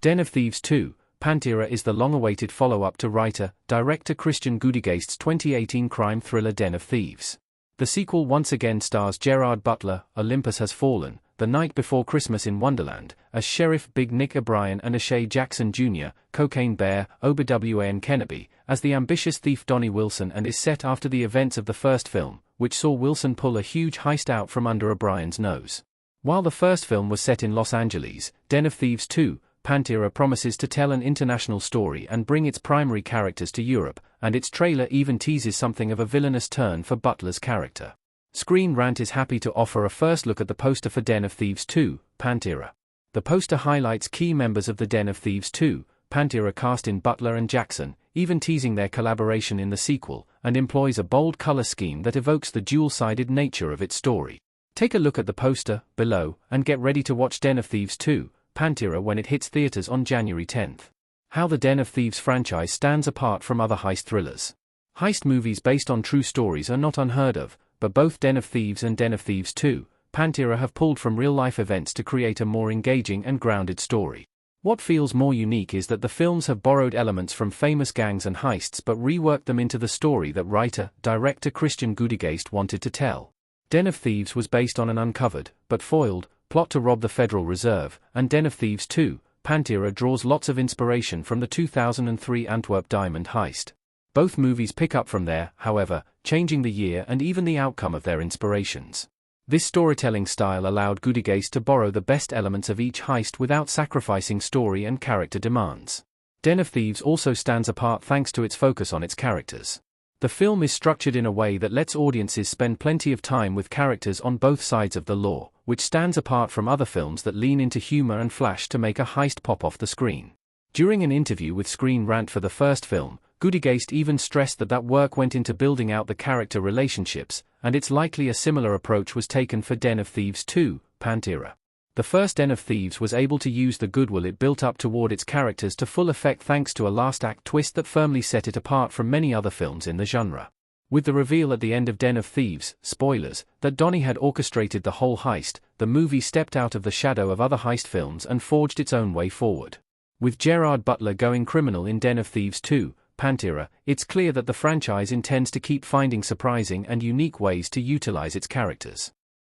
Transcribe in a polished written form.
Den of Thieves 2, Pantera is the long-awaited follow-up to writer-director Christian Gudigaist's 2018 crime thriller Den of Thieves. The sequel once again stars Gerard Butler, Olympus Has Fallen, The Night Before Christmas in Wonderland, as Sheriff Big Nick O'Brien and O'Shea Jackson Jr., Cocaine Bear, Obwa Kenneby, as the ambitious thief Donnie Wilson, and is set after the events of the first film, which saw Wilson pull a huge heist out from under O'Brien's nose. While the first film was set in Los Angeles, Den of Thieves 2, Pantera promises to tell an international story and bring its primary characters to Europe, and its trailer even teases something of a villainous turn for Butler's character. Screen Rant is happy to offer a first look at the poster for Den of Thieves 2, Pantera. The poster highlights key members of the Den of Thieves 2, Pantera cast in Butler and Jackson, even teasing their collaboration in the sequel, and employs a bold color scheme that evokes the dual-sided nature of its story. Take a look at the poster below and get ready to watch Den of Thieves 2, Pantera when it hits theaters on January 10th. How the Den of Thieves franchise stands apart from other heist thrillers. Heist movies based on true stories are not unheard of, but both Den of Thieves and Den of Thieves 2, Pantera have pulled from real-life events to create a more engaging and grounded story. What feels more unique is that the films have borrowed elements from famous gangs and heists but reworked them into the story that writer-director Christian Gudigaist wanted to tell. Den of Thieves was based on an uncovered, but foiled, plot to rob the Federal Reserve, and Den of Thieves 2, Pantera draws lots of inspiration from the 2003 Antwerp diamond heist. Both movies pick up from there, however, changing the year and even the outcome of their inspirations. This storytelling style allowed Gudigaist to borrow the best elements of each heist without sacrificing story and character demands. Den of Thieves also stands apart thanks to its focus on its characters. The film is structured in a way that lets audiences spend plenty of time with characters on both sides of the law, which stands apart from other films that lean into humor and flash to make a heist pop off the screen. During an interview with Screen Rant for the first film, Gudigaist even stressed that work went into building out the character relationships, and it's likely a similar approach was taken for Den of Thieves 2, Pantera. The first Den of Thieves was able to use the goodwill it built up toward its characters to full effect thanks to a last-act twist that firmly set it apart from many other films in the genre. With the reveal at the end of Den of Thieves, spoilers, that Donnie had orchestrated the whole heist, the movie stepped out of the shadow of other heist films and forged its own way forward. With Gerard Butler going criminal in Den of Thieves 2, Pantera, it's clear that the franchise intends to keep finding surprising and unique ways to utilize its characters.